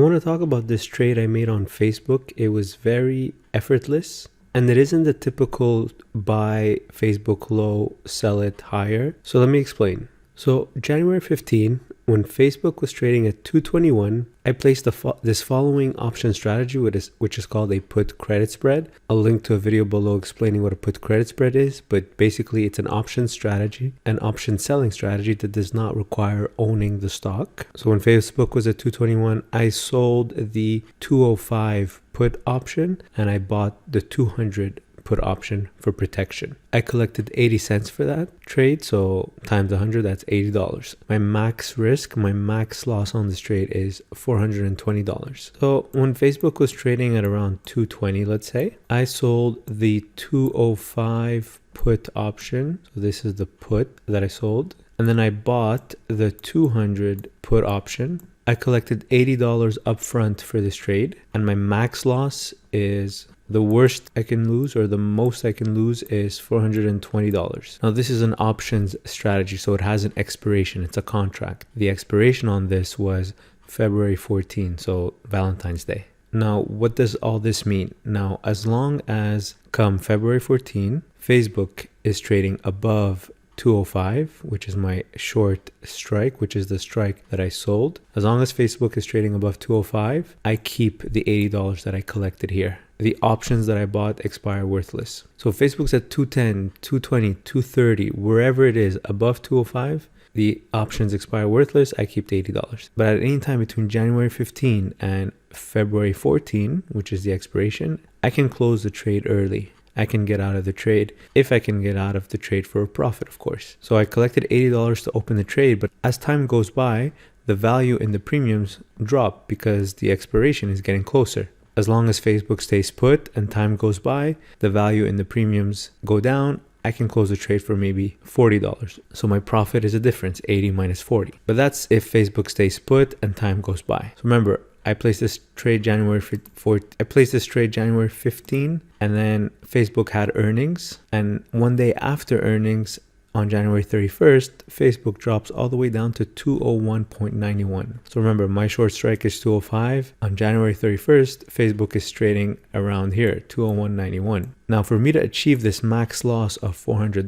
want to talk about this trade I made on Facebook. It was very effortless, and it isn't the typical buy Facebook low, sell it higher. So let me explain. So January 15, when Facebook was trading at 221, I placed this following option strategy, which is called a put credit spread. I'll link to a video below explaining what a put credit spread is, but basically it's an option strategy, an option selling strategy that does not require owning the stock. So when Facebook was at 221, I sold the 205 put option and I bought the 200 put option for protection. I collected 80 cents for that trade, so times 100, that's $80. My max risk, my max loss on this trade is $420. So when Facebook was trading at around 220, let's say, I sold the 205 put option. So this is the put that I sold. And then I bought the 200 put option. I collected $80 upfront for this trade, and my max loss is the worst I can lose, or the most I can lose, is $420. Now this is an options strategy, so it has an expiration. It's a contract. The expiration on this was February 14, so Valentine's Day. Now, what does all this mean? Now, as long as come February 14, Facebook is trading above 205, which is my short strike, which is the strike that I sold. As long as Facebook is trading above 205, I keep the $80 that I collected here. The options that I bought expire worthless. So if Facebook's at 210, 220, 230, wherever it is above 205, the options expire worthless. I keep the $80. But at any time between January 15 and February 14, which is the expiration, I can close the trade early. I can get out of the trade if I can get out of the trade for a profit, of course. So I collected $80 to open the trade, but as time goes by, the value in the premiums drop because the expiration is getting closer. As long as Facebook stays put and time goes by, the value in the premiums go down. I can close the trade for maybe $40. So my profit is a difference, 80 minus 40. But that's if Facebook stays put and time goes by. So remember, I placed this trade January 15, and then Facebook had earnings, and one day after earnings on January 31st, Facebook drops all the way down to 201.91. So remember, my short strike is 205. On January 31st, Facebook is trading around here, 201.91. Now, for me to achieve this max loss of $400,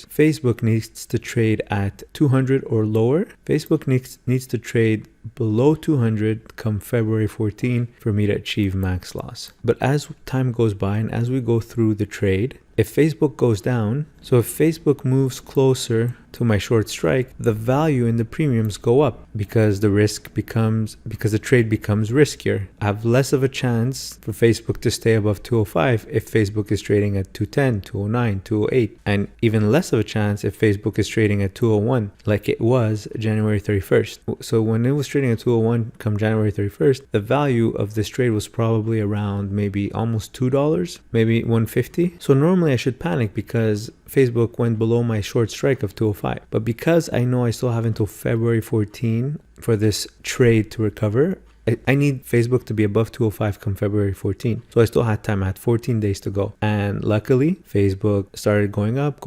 Facebook needs to trade at 200 or lower. Facebook needs to trade below 200 come February 14 for me to achieve max loss. But as time goes by and as we go through the trade, if Facebook goes down, so if Facebook moves closer to my short strike, the value in the premiums go up because the trade becomes riskier. I have less of a chance for Facebook to stay above 205 if Facebook is trading at 210, 209, 208, and even less of a chance if Facebook is trading at 201 like it was January 31st. So when it was trading at 201 come January 31st, the value of this trade was probably around maybe almost $2, maybe $150. So normally I should panic because Facebook went below my short strike of 205. But because I know I still have until February 14 for this trade to recover, I need Facebook to be above 205 come February 14. So I still had time. I had 14 days to go. And luckily, Facebook started going up,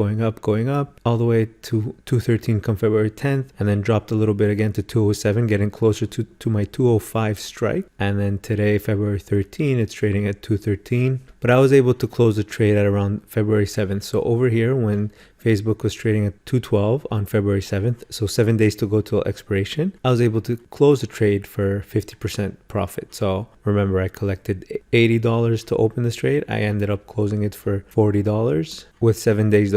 all the way to 213 come February 10th, and then dropped a little bit again to 207, getting closer to my 205 strike. And then today, February 13, it's trading at 213. But I was able to close the trade at around February 7th. So over here, when Facebook was trading at 212 on February 7th, so 7 days to go till expiration, I was able to close the trade for 50% profit. So remember, I collected $80 to open this trade. I ended up closing it for $40 with 7 days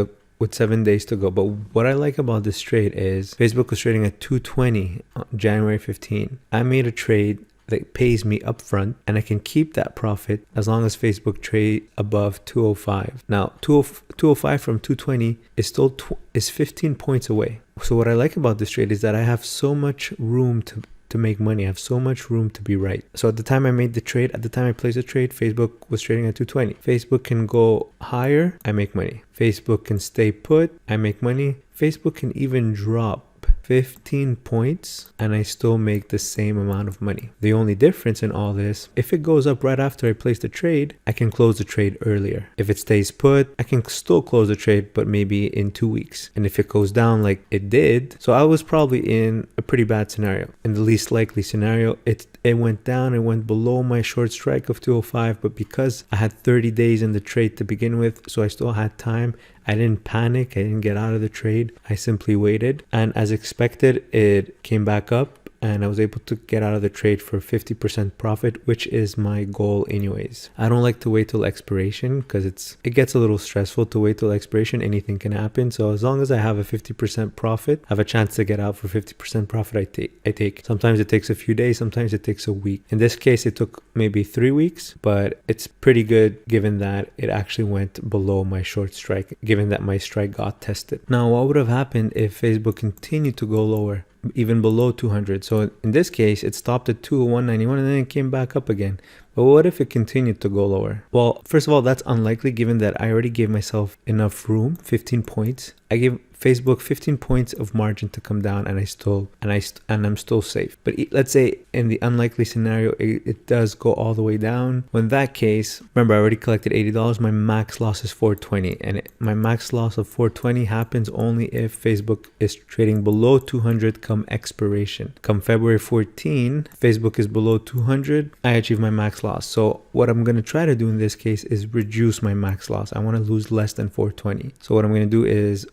to go. But what I like about this trade is Facebook was trading at 220 on January 15. I made a trade that pays me upfront, and I can keep that profit as long as Facebook trade above 205. Now, 205 from 220 is still is 15 points away. So what I like about this trade is that I have so much room to make money. I have so much room to be right. So at the time I made the trade, at the time I placed the trade, Facebook was trading at 220. Facebook can go higher, I make money. Facebook can stay put, I make money. Facebook can even drop 15 points and I still make the same amount of money. The only difference in all this, if it goes up right after I place the trade, I can close the trade earlier. If it stays put, I can still close the trade, but maybe in 2 weeks. And if it goes down like it did, so I was probably in a pretty bad scenario. In the least likely scenario, it went down, it went below my short strike of 205, but because I had 30 days in the trade to begin with, so I still had time, I didn't panic, I didn't get out of the trade, I simply waited. And as expected, it came back up and I was able to get out of the trade for 50% profit, which is my goal anyways. I don't like to wait till expiration because it gets a little stressful to wait till expiration. Anything can happen. So as long as I have a 50% profit, I have a chance to get out for 50% profit, I take. Sometimes it takes a few days, sometimes it takes a week. In this case, it took maybe 3 weeks, but it's pretty good given that it actually went below my short strike, given that my strike got tested. Now, what would have happened if Facebook continued to go lower, even below 200? So in this case, it stopped at 201.91 and then it came back up again. But what if it continued to go lower? Well, first of all, that's unlikely given that I already gave myself enough room, 15 points. I gave Facebook 15 points of margin to come down and I'm still safe. But let's say in the unlikely scenario, it does go all the way down. Well, in that case, remember I already collected $80. My max loss is 420 and my max loss of 420 happens only if Facebook is trading below 200 come expiration. Come February 14, Facebook is below 200. I achieve my max loss. So what I'm going to try to do in this case is reduce my max loss. I want to lose less than 420. So what I'm going to do is,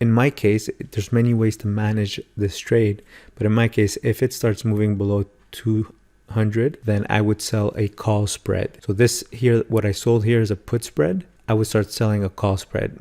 in my case, there's many ways to manage this trade, but in my case, if it starts moving below 200, then I would sell a call spread. So this here, what I sold here is a put spread. I would start selling a call spread,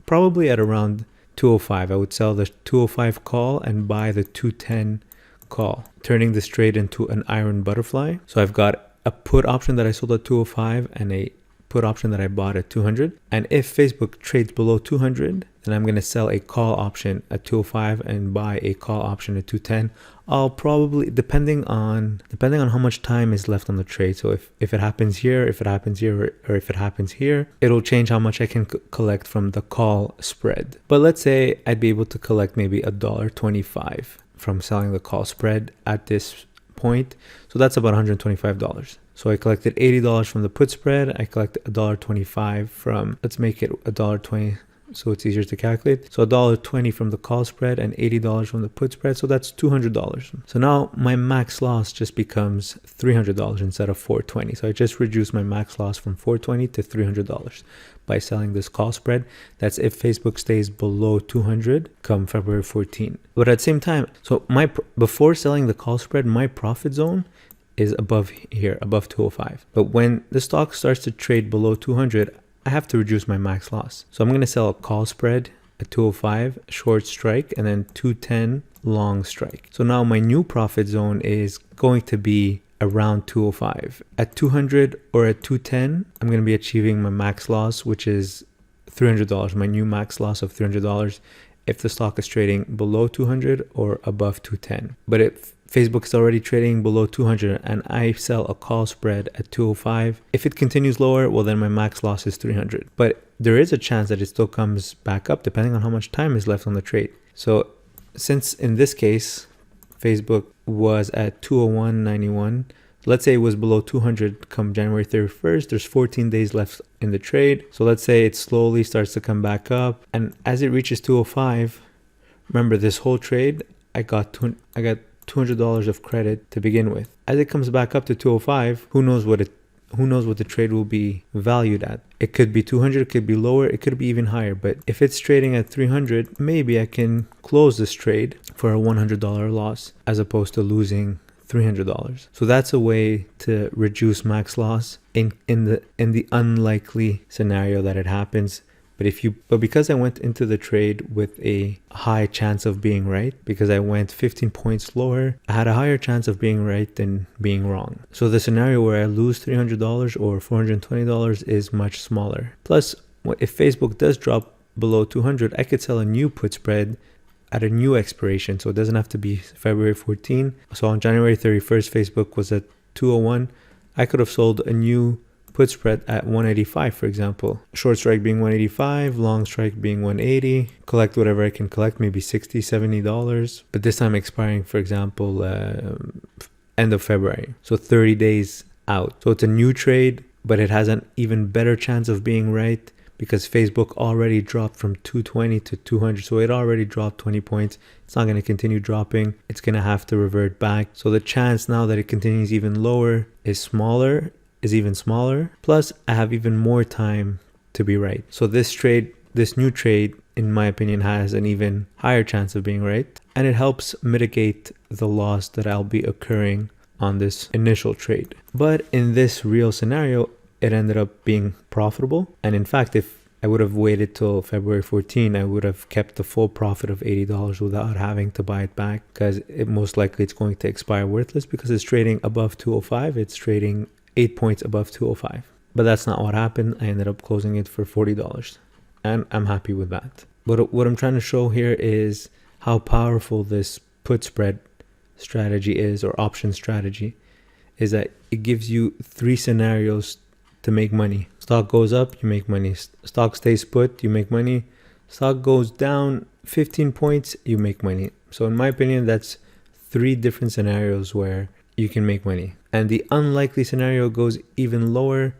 probably at around 205. I would sell the 205 call and buy the 210 call, turning this trade into an iron butterfly. So I've got a put option that I sold at 205 and a put option that I bought at 200. And if Facebook trades below 200, then I'm going to sell a call option at 205 and buy a call option at 210. I'll probably, depending on how much time is left on the trade. So if it happens here, if it happens here, or if it happens here, it'll change how much I can collect from the call spread. But let's say I'd be able to collect maybe $1.25 from selling the call spread at this point. So that's about $125. So I collected $80 from the put spread. I collected $1.25 from, let's make it $1.20 so it's easier to calculate. So $1.20 from the call spread and $80 from the put spread. So that's $200. So now my max loss just becomes $300 instead of $420. So I just reduced my max loss from $420 to $300 by selling this call spread. That's if Facebook stays below 200 come February 14. But at the same time, so before selling the call spread, my profit zone is above here, above 205. But when the stock starts to trade below 200, I have to reduce my max loss. So I'm going to sell a call spread at 205, short strike, and then 210 long strike. So now my new profit zone is going to be around 205. At 200 or at 210, I'm going to be achieving my max loss, which is $300, my new max loss of $300 if the stock is trading below 200 or above 210. But if Facebook is already trading below 200 and I sell a call spread at 205, if it continues lower, well then my max loss is 300. But there is a chance that it still comes back up depending on how much time is left on the trade. So since in this case, Facebook was at 201.91, let's say it was below 200 come January 31st, there's 14 days left in the trade. So let's say it slowly starts to come back up. And as it reaches 205, remember this whole trade, I got $200 of credit to begin with. As it comes back up to 205, who knows what the trade will be valued at. It could be 200, it could be lower, it could be even higher. But if it's trading at 300, maybe I can close this trade for a $100 loss as opposed to losing $300. So that's a way to reduce max loss in the unlikely scenario that it happens. But because I went into the trade with a high chance of being right, because I went 15 points lower, I had a higher chance of being right than being wrong. So the scenario where I lose $300 or $420 is much smaller. Plus, if Facebook does drop below 200, I could sell a new put spread at a new expiration. So it doesn't have to be February 14. So on January 31st, Facebook was at 201. I could have sold a new put put spread at 185, for example. Short strike being 185, long strike being 180. Collect whatever I can collect, maybe $60, $70. But this time expiring, for example, end of February. So 30 days out. So it's a new trade, but it has an even better chance of being right because Facebook already dropped from 220 to 200. So it already dropped 20 points. It's not going to continue dropping. It's going to have to revert back. So the chance now that it continues even lower is even smaller. Plus, I have even more time to be right. So this new trade, in my opinion, has an even higher chance of being right. And it helps mitigate the loss that I'll be occurring on this initial trade. But in this real scenario, it ended up being profitable. And in fact, if I would have waited till February 14, I would have kept the full profit of $80 without having to buy it back, because most likely it's going to expire worthless because it's trading above 205. It's trading 8 points above 205. But that's not what happened. I ended up closing it for $40. And I'm happy with that. But what I'm trying to show here is how powerful this put spread strategy is, or option strategy, is that it gives you 3 scenarios to make money. Stock goes up, you make money. Stock stays put, you make money. Stock goes down 15 points, you make money. So in my opinion, that's 3 different scenarios where you can make money. And the unlikely scenario goes even lower.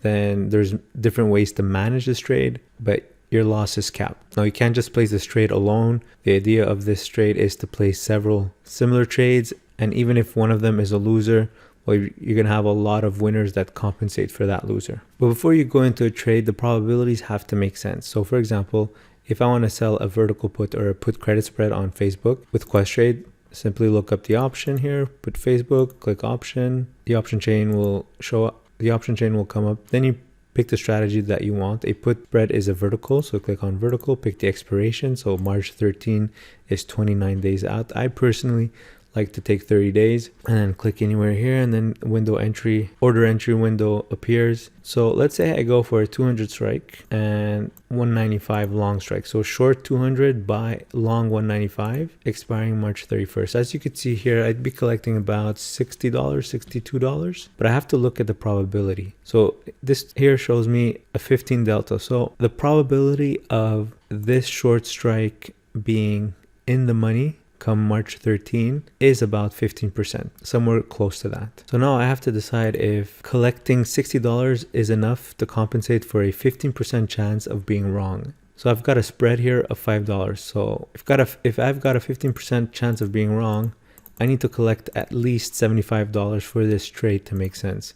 Then there's different ways to manage this trade, but your loss is capped. Now you can't just place this trade alone. The idea of this trade is to place several similar trades, and even if one of them is a loser, well, you're going to have a lot of winners that compensate for that loser. But before you go into a trade, the probabilities have to make sense. So for example, if I want to sell a vertical put or a put credit spread on Facebook with Questrade, simply look up the option here, put Facebook, click option. The option chain will show up. The option chain will come up. Then you pick the strategy that you want. A put spread is a vertical, so click on vertical, pick the expiration. So March 13 is 29 days out. I personally like to take 30 days, and then click anywhere here, and then order entry window appears. So let's say I go for a 200 strike and 195 long strike. So short 200, buy long 195, expiring March 31st. As you can see here, I'd be collecting about $60, $62, but I have to look at the probability. So this here shows me a 15 delta. So the probability of this short strike being in the money come March 13 is about 15%, somewhere close to that. So now I have to decide if collecting $60 is enough to compensate for a 15% chance of being wrong. So I've got a spread here of $5. So if I've got a 15% chance of being wrong, I need to collect at least $75 for this trade to make sense.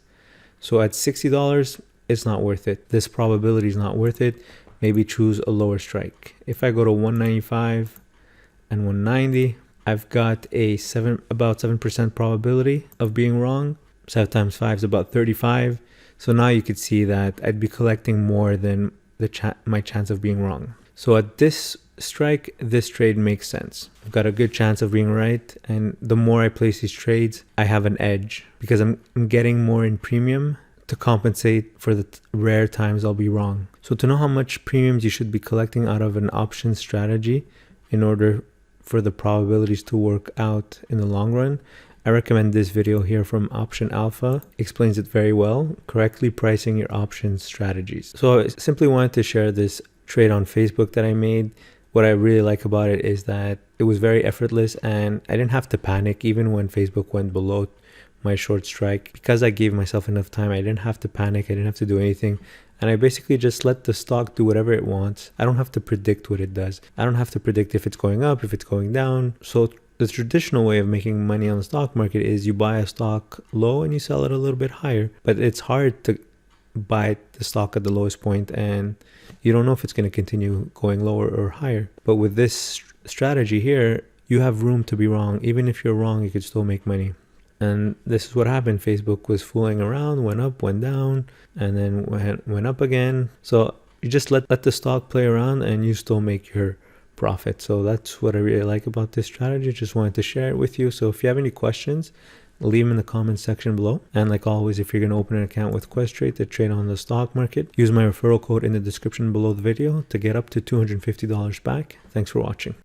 So at $60, it's not worth it. This probability is not worth it. Maybe choose a lower strike. If I go to 195 and 190, I've got about 7% probability of being wrong. 7 times 5 is about 35. So now you could see that I'd be collecting more than my chance of being wrong. So at this strike, this trade makes sense. I've got a good chance of being right, and the more I place these trades, I have an edge because I'm getting more in premium to compensate for the rare times I'll be wrong. So to know how much premiums you should be collecting out of an option strategy in order for the probabilities to work out in the long run, I recommend this video here from Option Alpha. Explains it very well, correctly pricing your options strategies. So I simply wanted to share this trade on Facebook that I made. What I really like about it is that it was very effortless, and I didn't have to panic even when Facebook went below my short strike. Because I gave myself enough time, I didn't have to panic, I didn't have to do anything. And I basically just let the stock do whatever it wants. I don't have to predict what it does. I don't have to predict if it's going up, if it's going down. So the traditional way of making money on the stock market is you buy a stock low and you sell it a little bit higher. But it's hard to buy the stock at the lowest point, and you don't know if it's going to continue going lower or higher. But with this strategy here, you have room to be wrong. Even if you're wrong, you could still make money. And this is what happened. Facebook was fooling around, went up, went down, and then went up again. So you just let the stock play around and you still make your profit. So that's what I really like about this strategy. Just wanted to share it with you. So if you have any questions, leave them in the comments section below. And like always, if you're going to open an account with Questrade to trade on the stock market, use my referral code in the description below the video to get up to $250 back. Thanks for watching.